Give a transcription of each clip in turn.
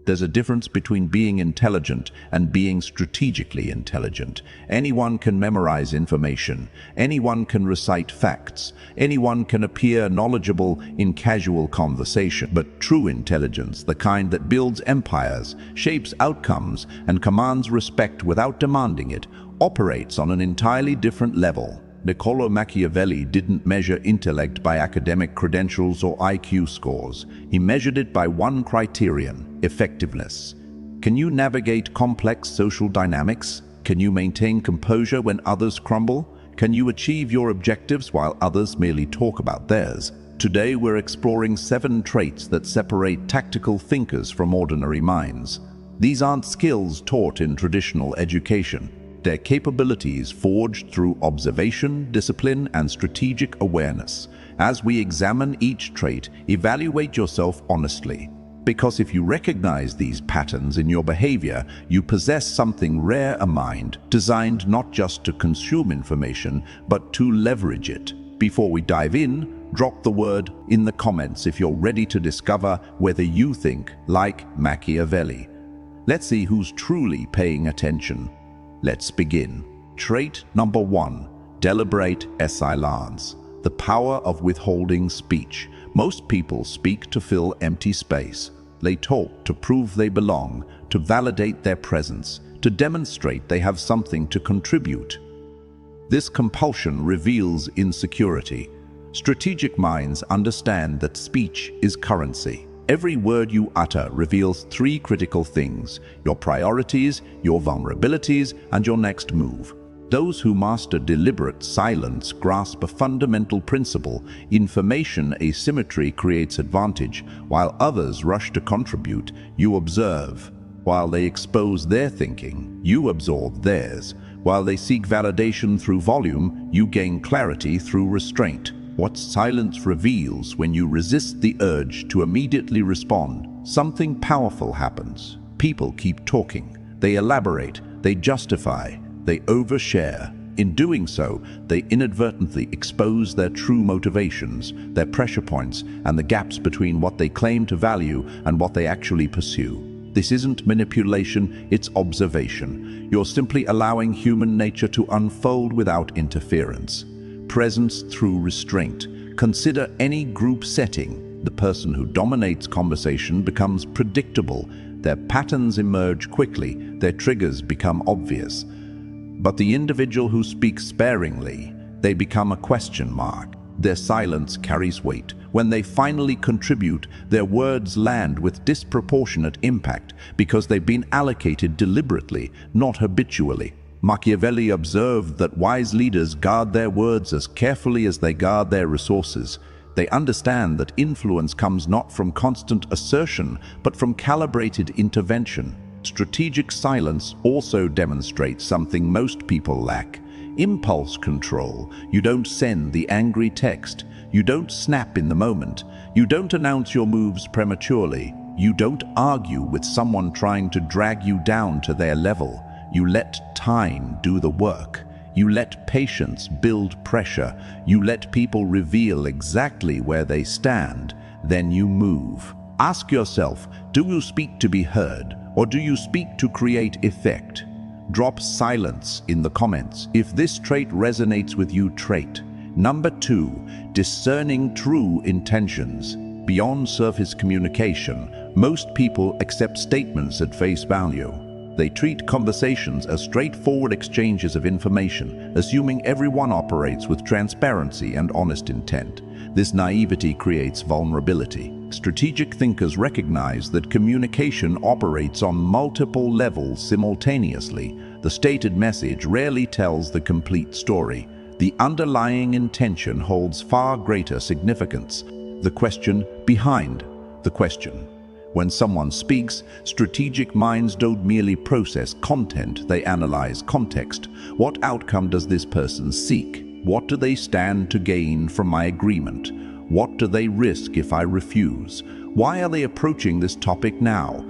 There's a difference between being intelligent and being strategically intelligent. Anyone can memorize information. Anyone can recite facts. Anyone can appear knowledgeable in casual conversation. But true intelligence, the kind that builds empires, shapes outcomes, and commands respect without demanding it, operates on an entirely different level. Niccolò Machiavelli didn't measure intellect by academic credentials or IQ scores. He measured it by one criterion: effectiveness. Can you navigate complex social dynamics? Can you maintain composure when others crumble? Can you achieve your objectives while others merely talk about theirs? Today we're exploring 7 traits that separate tactical thinkers from ordinary minds. These aren't skills taught in traditional education. They're capabilities forged through observation, discipline, and strategic awareness. As we examine each trait, evaluate yourself honestly. Because if you recognize these patterns in your behavior, you possess something rare: a mind designed not just to consume information, but to leverage it. Before we dive in, drop the word in the comments if you're ready to discover whether you think like Machiavelli. Let's see who's truly paying attention. Let's begin. Trait number 1, deliberate silence. The power of withholding speech. Most people speak to fill empty space. They talk to prove they belong, to validate their presence, to demonstrate they have something to contribute. This compulsion reveals insecurity. Strategic minds understand that speech is currency. Every word you utter reveals 3 critical things: your priorities, your vulnerabilities, and your next move. Those who master deliberate silence grasp a fundamental principle: information asymmetry creates advantage. While others rush to contribute, you observe. While they expose their thinking, you absorb theirs. While they seek validation through volume, you gain clarity through restraint. What silence reveals: when you resist the urge to immediately respond, something powerful happens. People keep talking. They elaborate. They justify. They overshare. In doing so, they inadvertently expose their true motivations, their pressure points, and the gaps between what they claim to value and what they actually pursue. This isn't manipulation, it's observation. You're simply allowing human nature to unfold without interference. Presence through restraint. Consider any group setting. The person who dominates conversation becomes predictable. Their patterns emerge quickly. Their triggers become obvious. But the individual who speaks sparingly, they become a question mark. Their silence carries weight. When they finally contribute, their words land with disproportionate impact because they've been allocated deliberately, not habitually. Machiavelli observed that wise leaders guard their words as carefully as they guard their resources. They understand that influence comes not from constant assertion, but from calibrated intervention. Strategic silence also demonstrates something most people lack: impulse control. You don't send the angry text. You don't snap in the moment. You don't announce your moves prematurely. You don't argue with someone trying to drag you down to their level. You let time do the work. You let patience build pressure. You let people reveal exactly where they stand. Then you move. Ask yourself, do you speak to be heard, or do you speak to create effect? Drop silence in the comments if this trait resonates with you. Trait number 2, discerning true intentions. Beyond surface communication, most people accept statements at face value. They treat conversations as straightforward exchanges of information, assuming everyone operates with transparency and honest intent. This naivety creates vulnerability. Strategic thinkers recognize that communication operates on multiple levels simultaneously. The stated message rarely tells the complete story. The underlying intention holds far greater significance. The question behind the question. When someone speaks, strategic minds don't merely process content, they analyze context. What outcome does this person seek? What do they stand to gain from my agreement? What do they risk if I refuse? Why are they approaching this topic now?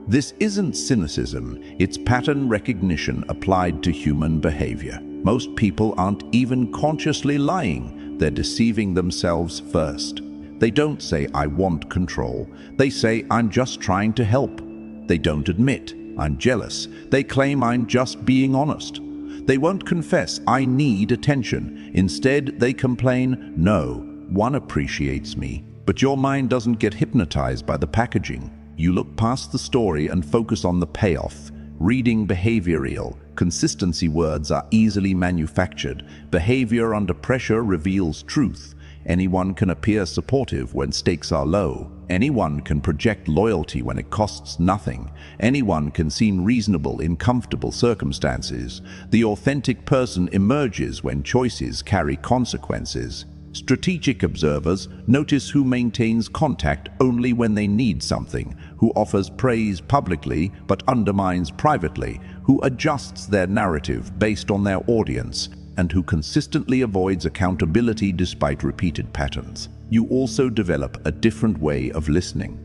This isn't cynicism, it's pattern recognition applied to human behavior. Most people aren't even consciously lying, they're deceiving themselves first. They don't say, "I want control." They say, "I'm just trying to help." They don't admit, "I'm jealous." They claim, "I'm just being honest." They won't confess, "I need attention." Instead, they complain, "No, one appreciates me." But your mind doesn't get hypnotized by the packaging. You look past the story and focus on the payoff. Reading behavioral consistency words are easily manufactured. Behavior under pressure reveals truth. Anyone can appear supportive when stakes are low. Anyone can project loyalty when it costs nothing. Anyone can seem reasonable in comfortable circumstances. The authentic person emerges when choices carry consequences. Strategic observers notice who maintains contact only when they need something, who offers praise publicly but undermines privately, who adjusts their narrative based on their audience, and who consistently avoids accountability despite repeated patterns. You also develop a different way of listening.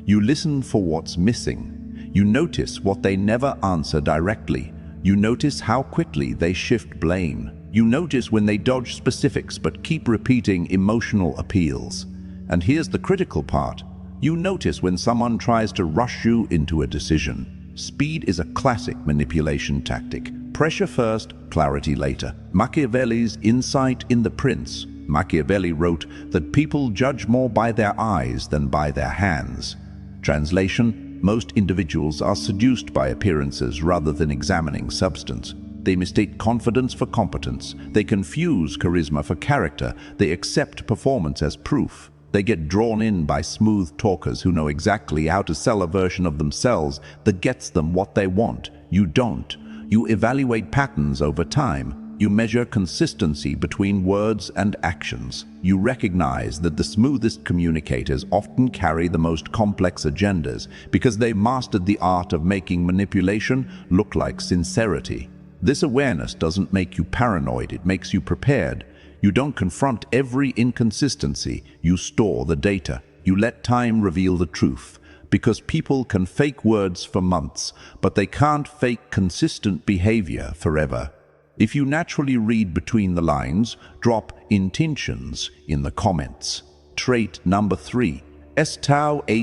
You listen for what's missing. You notice what they never answer directly. You notice how quickly they shift blame. You notice when they dodge specifics but keep repeating emotional appeals. And here's the critical part. You notice when someone tries to rush you into a decision. Speed is a classic manipulation tactic. Pressure first, clarity later. Machiavelli's insight in The Prince. Machiavelli wrote that people judge more by their eyes than by their hands. Translation: most individuals are seduced by appearances rather than examining substance. They mistake confidence for competence. They confuse charisma for character. They accept performance as proof. They get drawn in by smooth talkers who know exactly how to sell a version of themselves that gets them what they want. You don't. You evaluate patterns over time. You measure consistency between words and actions. You recognize that the smoothest communicators often carry the most complex agendas because they mastered the art of making manipulation look like sincerity. This awareness doesn't make you paranoid, it makes you prepared. You don't confront every inconsistency, you store the data. You let time reveal the truth. Because people can fake words for months, but they can't fake consistent behavior forever. If you naturally read between the lines, drop intentions in the comments. Trait number 3,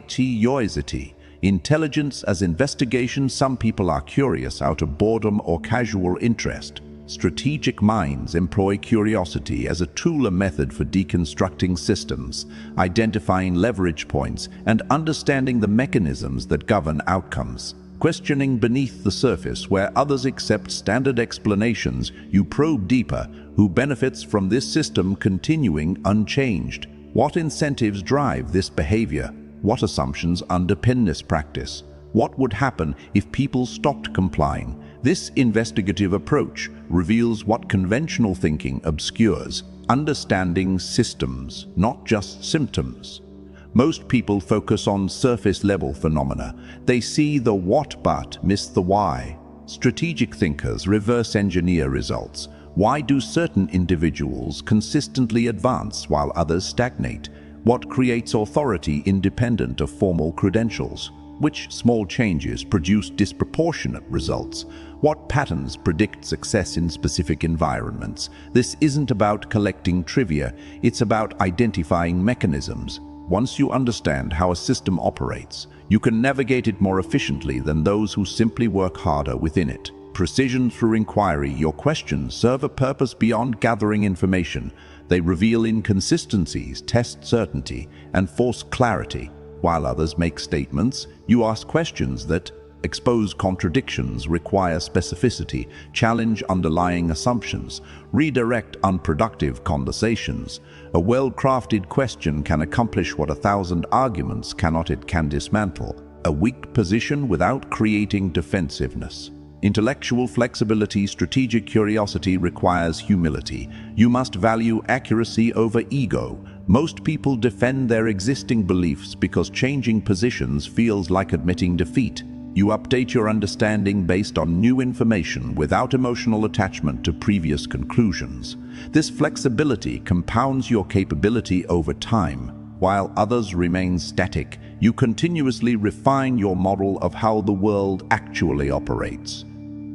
curiosity. Intelligence as investigation. Some people are curious out of boredom or casual interest. Strategic minds employ curiosity as a tool or method for deconstructing systems, identifying leverage points, and understanding the mechanisms that govern outcomes. Questioning beneath the surface, where others accept standard explanations, you probe deeper. Who benefits from this system continuing unchanged? What incentives drive this behavior? What assumptions underpin this practice? What would happen if people stopped complying? This investigative approach reveals what conventional thinking obscures: understanding systems, not just symptoms. Most people focus on surface-level phenomena. They see the what but miss the why. Strategic thinkers reverse engineer results. Why do certain individuals consistently advance while others stagnate? What creates authority independent of formal credentials? Which small changes produce disproportionate results? What patterns predict success in specific environments? This isn't about collecting trivia, it's about identifying mechanisms. Once you understand how a system operates, you can navigate it more efficiently than those who simply work harder within it. Precision through inquiry. Your questions serve a purpose beyond gathering information. They reveal inconsistencies, test certainty, and force clarity. While others make statements, you ask questions that expose contradictions, require specificity, challenge underlying assumptions, redirect unproductive conversations. A well-crafted question can accomplish what 1,000 arguments cannot. It can dismantle a weak position without creating defensiveness. Intellectual flexibility. Strategic curiosity requires humility. You must value accuracy over ego. Most people defend their existing beliefs because changing positions feels like admitting defeat. You update your understanding based on new information without emotional attachment to previous conclusions. This flexibility compounds your capability over time. While others remain static, you continuously refine your model of how the world actually operates.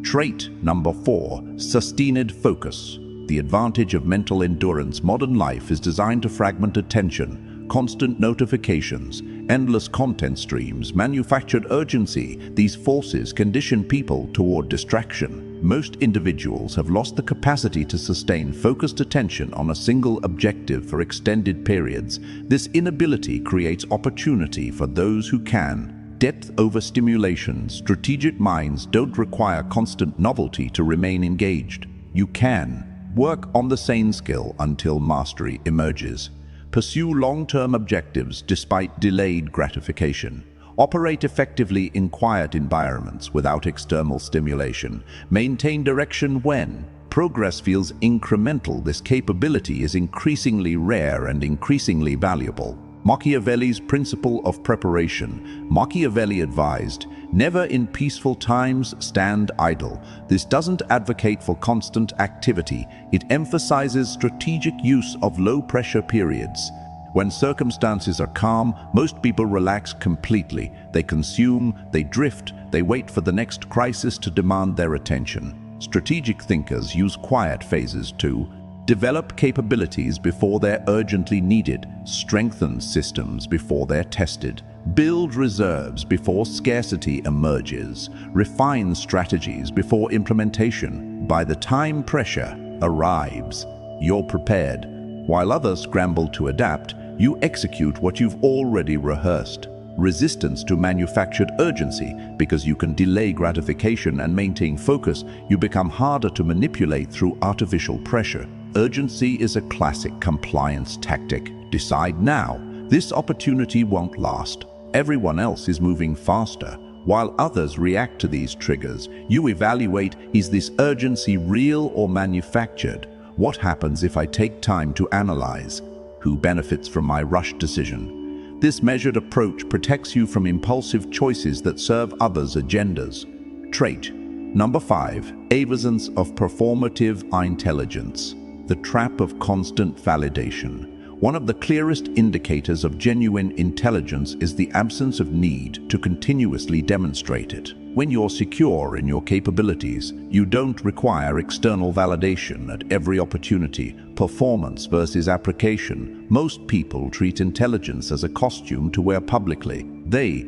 Trait number 4, sustained focus. The advantage of mental endurance. Modern life is designed to fragment attention. constant notifications, endless content streams, manufactured urgency. These forces condition people toward distraction. Most individuals have lost the capacity to sustain focused attention on a single objective for extended periods. This inability creates opportunity for those who can. Depth over stimulation. Strategic minds don't require constant novelty to remain engaged. You can work on the same skill until mastery emerges. Pursue long-term objectives despite delayed gratification. Operate effectively in quiet environments without external stimulation. Maintain direction when progress feels incremental. This capability is increasingly rare and increasingly valuable. Machiavelli's principle of preparation. Machiavelli advised, "Never in peaceful times stand idle." This doesn't advocate for constant activity. It emphasizes strategic use of low-pressure periods. When circumstances are calm, most people relax completely. They consume, they drift, they wait for the next crisis to demand their attention. Strategic thinkers use quiet phases to develop capabilities before they're urgently needed, strengthen systems before they're tested, build reserves before scarcity emerges, refine strategies before implementation. By the time pressure arrives, you're prepared. While others scramble to adapt, you execute what you've already rehearsed. Resistance to manufactured urgency. Because you can delay gratification and maintain focus, you become harder to manipulate through artificial pressure. Urgency is a classic compliance tactic. Decide now. This opportunity won't last. Everyone else is moving faster. While others react to these triggers, you evaluate, is this urgency real or manufactured? What happens if I take time to analyze? Who benefits from my rushed decision? This measured approach protects you from impulsive choices that serve others' agendas. Trait number 5, avoidance of performative intelligence. The trap of constant validation. One of the clearest indicators of genuine intelligence is the absence of need to continuously demonstrate it. When you're secure in your capabilities, you don't require external validation at every opportunity. Performance versus application. Most people treat intelligence as a costume to wear publicly. They,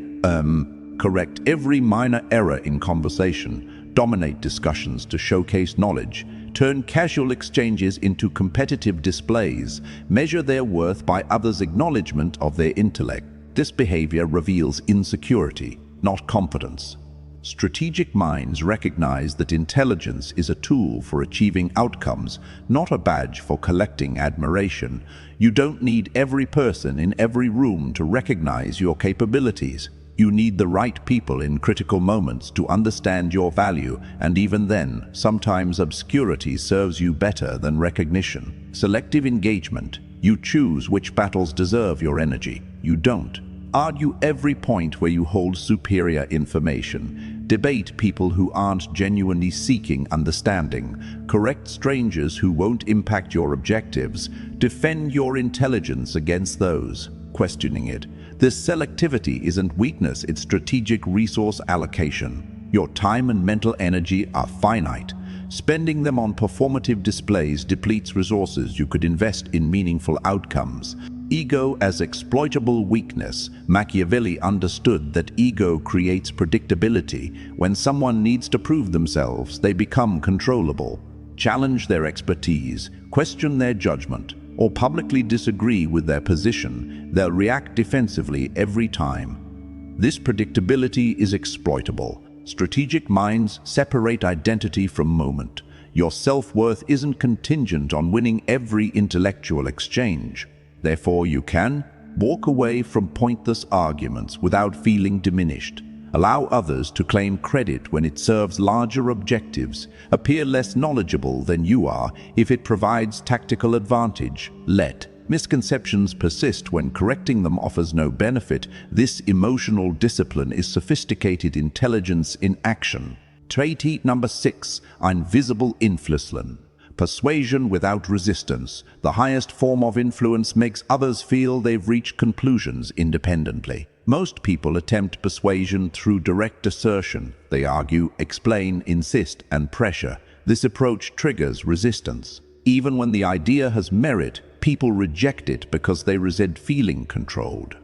correct every minor error in conversation, dominate discussions to showcase knowledge, turn casual exchanges into competitive displays, measure their worth by others' acknowledgement of their intellect. This behavior reveals insecurity, not competence. Strategic minds recognize that intelligence is a tool for achieving outcomes, not a badge for collecting admiration. You don't need every person in every room to recognize your capabilities. You need the right people in critical moments to understand your value, and even then, sometimes obscurity serves you better than recognition. Selective engagement. You choose which battles deserve your energy. You don't argue every point where you hold superior information. Debate people who aren't genuinely seeking understanding. Correct strangers who won't impact your objectives. Defend your intelligence against those questioning it. This selectivity isn't weakness, it's strategic resource allocation. Your time and mental energy are finite. Spending them on performative displays depletes resources you could invest in meaningful outcomes. Ego as exploitable weakness. Machiavelli understood that ego creates predictability. When someone needs to prove themselves, they become controllable. Challenge their expertise, question their judgment, or publicly disagree with their position, they'll react defensively every time. This predictability is exploitable. Strategic minds separate identity from moment. Your self-worth isn't contingent on winning every intellectual exchange. Therefore, you can walk away from pointless arguments without feeling diminished. Allow others to claim credit when it serves larger objectives. Appear less knowledgeable than you are if it provides tactical advantage. Let misconceptions persist when correcting them offers no benefit. This emotional discipline is sophisticated intelligence in action. Trait number 6, invisible influence. Persuasion without resistance. The highest form of influence makes others feel they've reached conclusions independently. Most people attempt persuasion through direct assertion. They argue, explain, insist, and pressure. This approach triggers resistance. Even when the idea has merit, people reject it because they resent feeling controlled.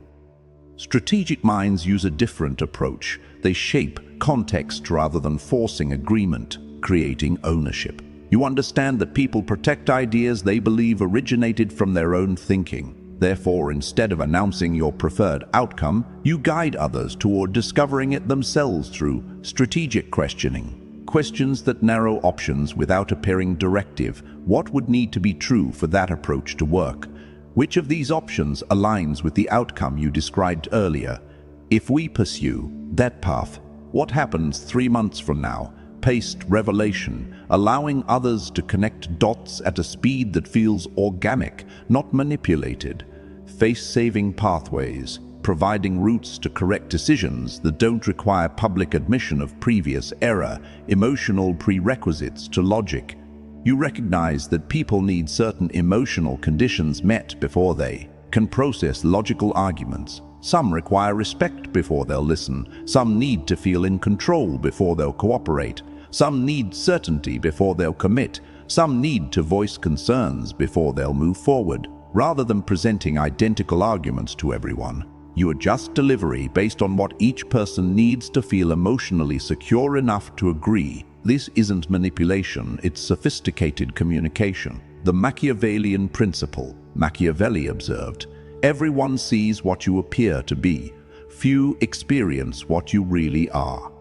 Strategic minds use a different approach. They shape context rather than forcing agreement, creating ownership. You understand that people protect ideas they believe originated from their own thinking. Therefore, instead of announcing your preferred outcome, you guide others toward discovering it themselves through strategic questioning. Questions that narrow options without appearing directive. What would need to be true for that approach to work? Which of these options aligns with the outcome you described earlier? If we pursue that path, what happens 3 months from now? Paced revelation, allowing others to connect dots at a speed that feels organic, not manipulated. Face-saving pathways, providing routes to correct decisions that don't require public admission of previous error, emotional prerequisites to logic. You recognize that people need certain emotional conditions met before they can process logical arguments. Some require respect before they'll listen. Some need to feel in control before they'll cooperate. Some need certainty before they'll commit. Some need to voice concerns before they'll move forward. Rather than presenting identical arguments to everyone, you adjust delivery based on what each person needs to feel emotionally secure enough to agree. This isn't manipulation, it's sophisticated communication. The Machiavellian principle, Machiavelli observed, everyone sees what you appear to be. Few experience what you really are.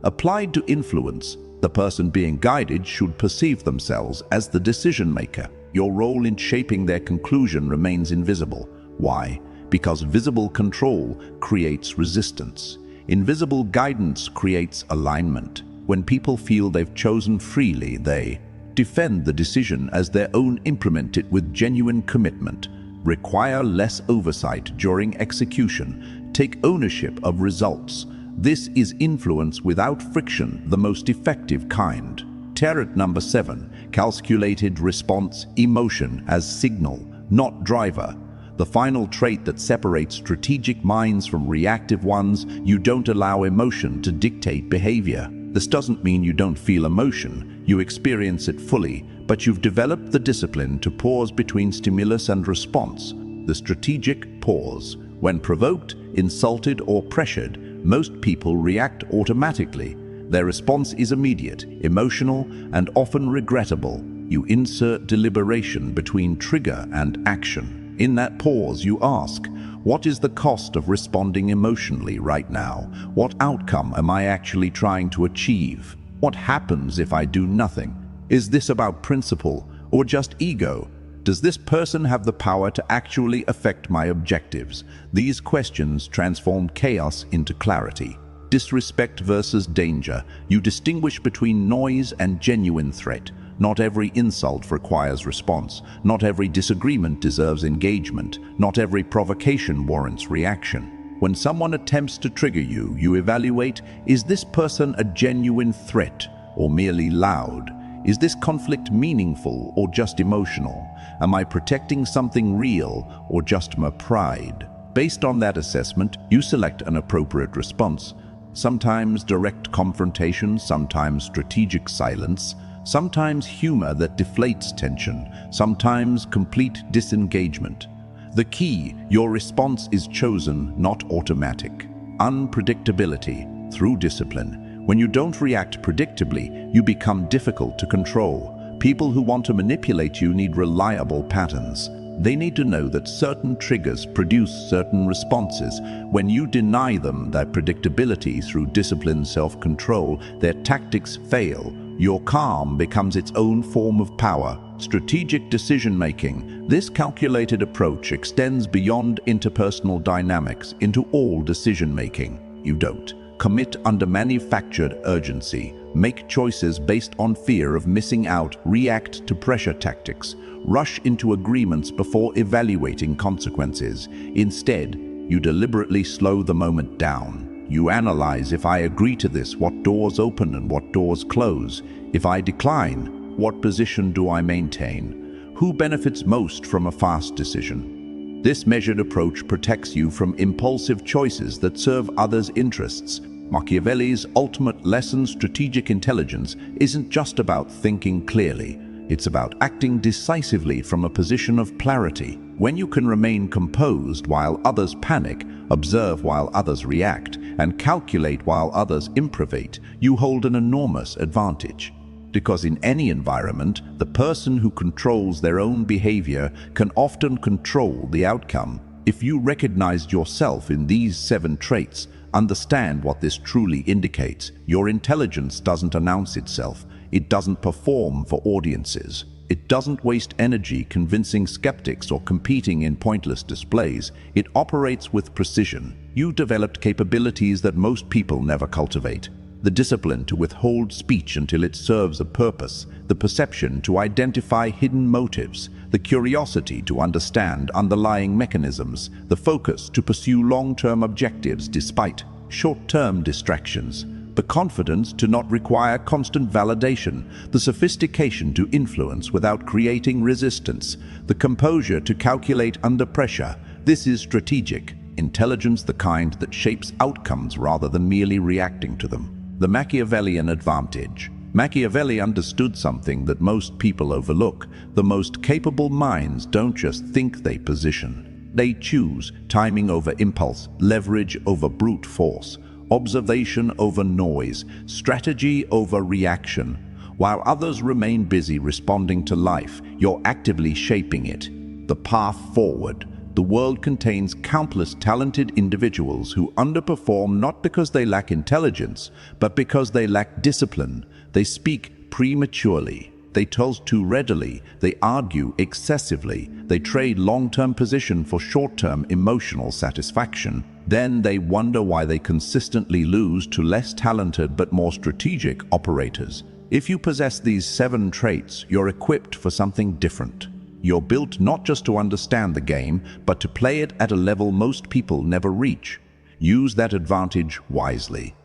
Applied to influence, the person being guided should perceive themselves as the decision maker. Your role in shaping their conclusion remains invisible. Why? Because visible control creates resistance. Invisible guidance creates alignment. When people feel they've chosen freely, they defend the decision as their own, implement it with genuine commitment, require less oversight during execution, take ownership of results. This is influence without friction, the most effective kind. Tenet number 7, calculated response, emotion as signal, not driver. The final trait that separates strategic minds from reactive ones, you don't allow emotion to dictate behavior. This doesn't mean you don't feel emotion, you experience it fully, but you've developed the discipline to pause between stimulus and response. The strategic pause. When provoked, insulted, or pressured, most people react automatically. Their response is immediate, emotional, and often regrettable. You insert deliberation between trigger and action. In that pause, you ask, what is the cost of responding emotionally right now? What outcome am I actually trying to achieve? What happens if I do nothing? Is this about principle or just ego? Does this person have the power to actually affect my objectives? These questions transform chaos into clarity. Disrespect versus danger. You distinguish between noise and genuine threat. Not every insult requires response. Not every disagreement deserves engagement. Not every provocation warrants reaction. When someone attempts to trigger you, you evaluate, is this person a genuine threat or merely loud? Is this conflict meaningful or just emotional? Am I protecting something real or just my pride? Based on that assessment, you select an appropriate response. Sometimes direct confrontation, sometimes strategic silence, sometimes humor that deflates tension, sometimes complete disengagement. The key, your response is chosen, not automatic. Unpredictability through discipline. When you don't react predictably, you become difficult to control. People who want to manipulate you need reliable patterns. They need to know that certain triggers produce certain responses. When you deny them that predictability through disciplined self-control, their tactics fail. Your calm becomes its own form of power. Strategic decision-making. This calculated approach extends beyond interpersonal dynamics into all decision-making. You don't commit under manufactured urgency, make choices based on fear of missing out, react to pressure tactics, rush into agreements before evaluating consequences. Instead, you deliberately slow the moment down. You analyze, if I agree to this, what doors open and what doors close? If I decline, what position do I maintain? Who benefits most from a fast decision? This measured approach protects you from impulsive choices that serve others' interests. Machiavelli's ultimate lesson, strategic intelligence, isn't just about thinking clearly. It's about acting decisively from a position of clarity. When you can remain composed while others panic, observe while others react, and calculate while others improvate, you hold an enormous advantage. Because in any environment, the person who controls their own behavior can often control the outcome. If you recognized yourself in these 7 traits, understand what this truly indicates. Your intelligence doesn't announce itself. It doesn't perform for audiences. It doesn't waste energy convincing skeptics or competing in pointless displays. It operates with precision. You developed capabilities that most people never cultivate. The discipline to withhold speech until it serves a purpose, the perception to identify hidden motives, the curiosity to understand underlying mechanisms, the focus to pursue long-term objectives despite short-term distractions, the confidence to not require constant validation, the sophistication to influence without creating resistance, the composure to calculate under pressure. This is strategic intelligence, the kind that shapes outcomes rather than merely reacting to them. The Machiavellian advantage. Machiavelli understood something that most people overlook. The most capable minds don't just think, they position. They choose timing over impulse, leverage over brute force, observation over noise, strategy over reaction. While others remain busy responding to life, you're actively shaping it. The path forward. The world contains countless talented individuals who underperform not because they lack intelligence, but because they lack discipline. They speak prematurely. They tell too readily. They argue excessively. They trade long-term position for short-term emotional satisfaction. Then they wonder why they consistently lose to less talented but more strategic operators. If you possess these 7 traits, you're equipped for something different. You're built not just to understand the game, but to play it at a level most people never reach. Use that advantage wisely.